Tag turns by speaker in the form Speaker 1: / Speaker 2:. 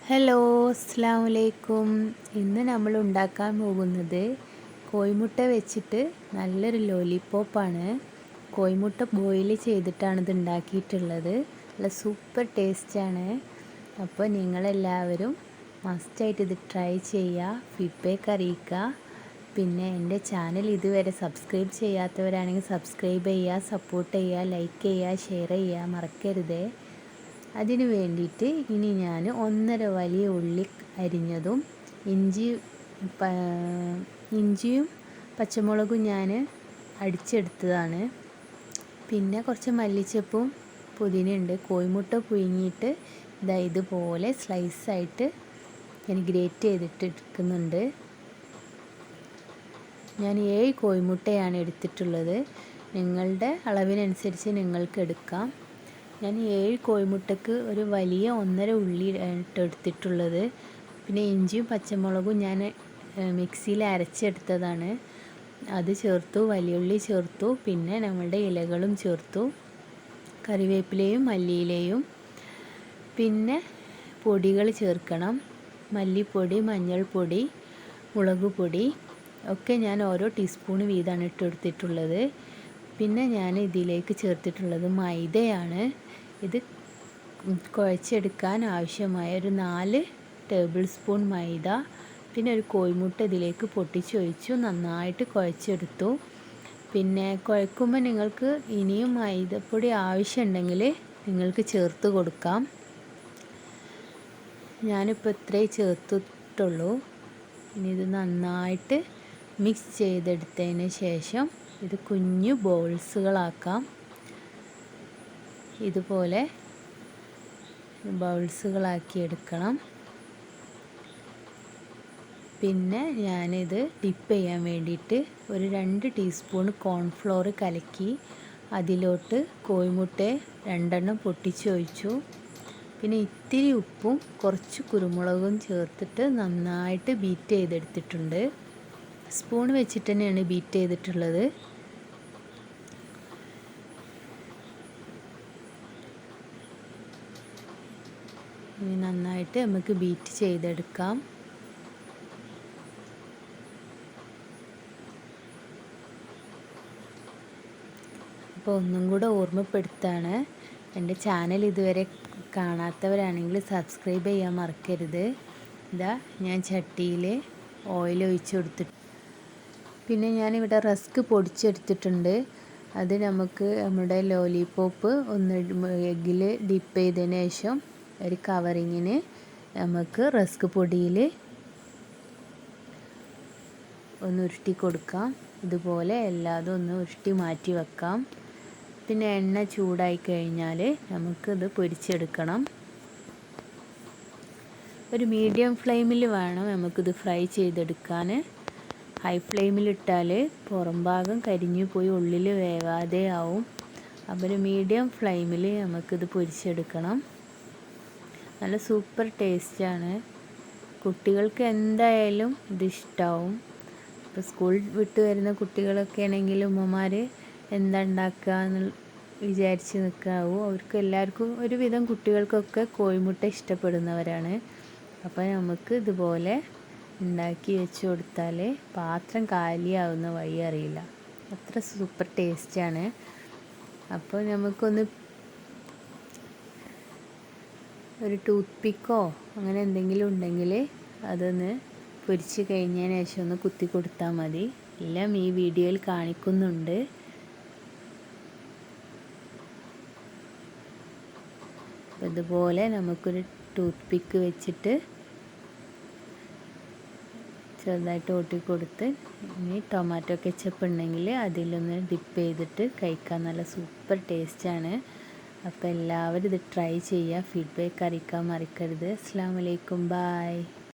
Speaker 1: Hello, അസ്സലാമു അലൈക്കും. ഇന്ന് നമ്മൾ ഉണ്ടാക്കാൻ പോകുന്നത് കോഴിമുട്ട വെച്ചിട്ട് നല്ലൊരു ലോലിപോപ്പാണ്. കോഴിമുട്ട ബോയിൽ ചെയ്തിട്ടാണ് ഇത് ഉണ്ടാക്കിയിട്ടുള്ളത്. നല്ല സൂപ്പർ ടേസ്റ്റാണ്. അപ്പോൾ നിങ്ങളെല്ലാവരും മസ്റ്റായിട്ട് ഇത് ട്രൈ ചെയ്യുക, ഫീഡ്ബാക്ക് അറിയിക്കുക. പിന്നെ എൻ്റെ ചാനൽ ഇതുവരെ സബ്സ്ക്രൈബ് ചെയ്യാത്തവരാണെങ്കിൽ സബ്സ്ക്രൈബ് ചെയ്യുക, സപ്പോർട്ട് ചെയ്യുക, ലൈക്ക് ചെയ്യുക, ഷെയർ ചെയ്യുക മറക്കരുത്. അതിന് വേണ്ടിയിട്ട് ഇനി ഞാൻ 1.5 വലിയ ഉള്ളി അരിഞ്ഞതും ഇഞ്ചിയും പച്ചമുളകും ഞാൻ അടിച്ചെടുത്തതാണ്. പിന്നെ കുറച്ച് മല്ലിച്ചപ്പും പുതിനയുണ്ട്. കോഴിമുട്ട പുഴുങ്ങിയിട്ട് ഇതുപോലെ സ്ലൈസായിട്ട് ഞാൻ ഗ്രേറ്റ് ചെയ്തിട്ട് എടുക്കുന്നുണ്ട്. ഞാൻ 7 കോഴിമുട്ടയാണ് എടുത്തിട്ടുള്ളത്. നിങ്ങളുടെ അളവിനനുസരിച്ച് നിങ്ങൾക്ക് എടുക്കാം. ഞാൻ 7 കോഴിമുട്ടക്ക് ഒരു വലിയ 1.5 ഉള്ളി എടുത്തിട്ടുള്ളത്. പിന്നെ ഇഞ്ചിയും പച്ചമുളകും ഞാൻ മിക്സിയിൽ അരച്ചെടുത്തതാണ്. അത് ചേർത്തു, വലിയുള്ളി ചേർത്തു, പിന്നെ നമ്മളുടെ ഇലകളും ചേർത്തു, കറിവേപ്പിലയും മല്ലിയിലയും. പിന്നെ പൊടികൾ ചേർക്കണം. മല്ലിപ്പൊടി, മഞ്ഞൾപ്പൊടി, മുളക് പൊടി ഒക്കെ ഞാൻ ഓരോ ടീസ്പൂൺ വീതമാണ് ഇട്ടെടുത്തിട്ടുള്ളത്. പിന്നെ ഞാൻ ഇതിലേക്ക് ചേർത്തിട്ടുള്ളത് മൈദയാണ്. ഇത് കുഴച്ചെടുക്കാൻ ആവശ്യമായ ഒരു 4 ടേബിൾ സ്പൂൺ മൈദ, പിന്നെ ഒരു കോഴിമുട്ട ഇതിലേക്ക് പൊട്ടിച്ചൊഴിച്ചു നന്നായിട്ട് കുഴച്ചെടുത്തു. പിന്നെ കുഴക്കുമ്പോൾ നിങ്ങൾക്ക് ഇനിയും മൈദപ്പൊടി ആവശ്യമുണ്ടെങ്കിൽ നിങ്ങൾക്ക് ചേർത്ത് കൊടുക്കാം. ഞാനിപ്പോൾ ഇത്രേ ചേർത്തിട്ടുള്ളൂ. ഇനി ഇത് നന്നായിട്ട് മിക്സ് ചെയ്തെടുത്തതിന് ശേഷം ഇത് കുഞ്ഞു ബോൾസുകളാക്കാം. ഇതുപോലെ ബൗൾസുകളാക്കി എടുക്കണം. പിന്നെ ഞാനിത് ഡിപ്പ് ചെയ്യാൻ വേണ്ടിയിട്ട് ഒരു 2 ടീസ്പൂൺ കോൺഫ്ലോർ കലക്കി അതിലോട്ട് കോഴിമുട്ട 2 പൊട്ടിച്ചൊഴിച്ചു. പിന്നെ ഇത്തിരി ഉപ്പും കുറച്ച് കുരുമുളകും ചേർത്തിട്ട് നന്നായിട്ട് ബീറ്റ് ചെയ്തെടുത്തിട്ടുണ്ട്. സ്പൂൺ വെച്ചിട്ട് തന്നെയാണ് ബീറ്റ് ചെയ്തിട്ടുള്ളത്. ഇനി നന്നായിട്ട് നമുക്ക് ബീറ്റ് ചെയ്തെടുക്കാം. അപ്പോൾ ഒന്നും കൂടെ ഓർമ്മപ്പെടുത്താണ്, എൻ്റെ ചാനൽ ഇതുവരെ കാണാത്തവരാണെങ്കിൽ സബ്സ്ക്രൈബ് ചെയ്യാൻ മറക്കരുത്. ഇതാ ഞാൻ ചട്ടിയിൽ ഓയിൽ ഒഴിച്ച് കൊടുത്തിട്ട്, പിന്നെ ഞാനിവിടെ റസ്ക് പൊടിച്ചെടുത്തിട്ടുണ്ട്. അത് നമുക്ക് നമ്മുടെ ലോലിപോപ്പ് എഗ്ഗിൽ ഡിപ്പ് ചെയ്തതിന് ശേഷം ഒരു കവറിങ്ങിന് നമുക്ക് റസ്ക് പൊടിയിൽ ഒന്ന് ഉരുട്ടി കൊടുക്കാം. ഇതുപോലെ എല്ലാതും ഒന്ന് ഉരുട്ടി മാറ്റി വെക്കാം. പിന്നെ എണ്ണ ചൂടായി കഴിഞ്ഞാൽ നമുക്കിത് പൊരിച്ചെടുക്കണം. ഒരു മീഡിയം ഫ്ലെയിമിൽ വേണം നമുക്കിത് ഫ്രൈ ചെയ്തെടുക്കാൻ. ഹൈ ഫ്ലെയിമിലിട്ടാൽ പുറം ഭാഗം കരിഞ്ഞു പോയി ഉള്ളിൽ വേവാതെ ആവും. അപ്പോൾ ഒരു മീഡിയം ഫ്ലെയിമിൽ നമുക്കിത് പൊരിച്ചെടുക്കണം. നല്ല സൂപ്പർ ടേസ്റ്റാണ്. കുട്ടികൾക്ക് എന്തായാലും ഇതിഷ്ടാവും. ഇപ്പോൾ സ്കൂൾ വിട്ട് വരുന്ന കുട്ടികളൊക്കെ ആണെങ്കിൽ ഉമ്മമാർ എന്താ ഉണ്ടാക്കുക എന്ന് വിചാരിച്ച് നിൽക്കാവും. അവർക്ക് എല്ലാവർക്കും ഒരുവിധം കുട്ടികൾക്കൊക്കെ കോഴിമുട്ട ഇഷ്ടപ്പെടുന്നവരാണ്. അപ്പോൾ നമുക്ക് ഇതുപോലെ ഉണ്ടാക്കി വെച്ച് കൊടുത്താൽ പാത്രം കാലിയാവുന്ന വഴി അറിയില്ല. അത്ര സൂപ്പർ ടേസ്റ്റാണ്. അപ്പോൾ നമുക്കൊന്ന് ഒരു ടൂത്ത് പിക്കോ അങ്ങനെ എന്തെങ്കിലും ഉണ്ടെങ്കിൽ അതൊന്ന് പൊരിച്ച് കഴിഞ്ഞതിന് ശേഷം ഒന്ന് കുത്തി കൊടുത്താൽ മതി. എല്ലാം ഈ വീഡിയോയിൽ കാണിക്കുന്നുണ്ട്. ഇതുപോലെ നമുക്കൊരു ടൂത്ത് പിക്ക് വെച്ചിട്ട് ചെറുതായിട്ട് ഓട്ടിക്കൊടുത്ത്, ഇനി ടൊമാറ്റോ കെച്ചപ്പ് ഉണ്ടെങ്കിൽ അതിലൊന്ന് ഡിപ്പ് ചെയ്തിട്ട് കഴിക്കാൻ നല്ല സൂപ്പർ ടേസ്റ്റാണ്. അപ്പോൾ എല്ലാവരും ഇത് ട്രൈ ചെയ്യുക, ഫീഡ്ബാക്ക് അറിയിക്കാൻ മറക്കരുത്. അസ്സലാമു അലൈക്കും, ബായ്.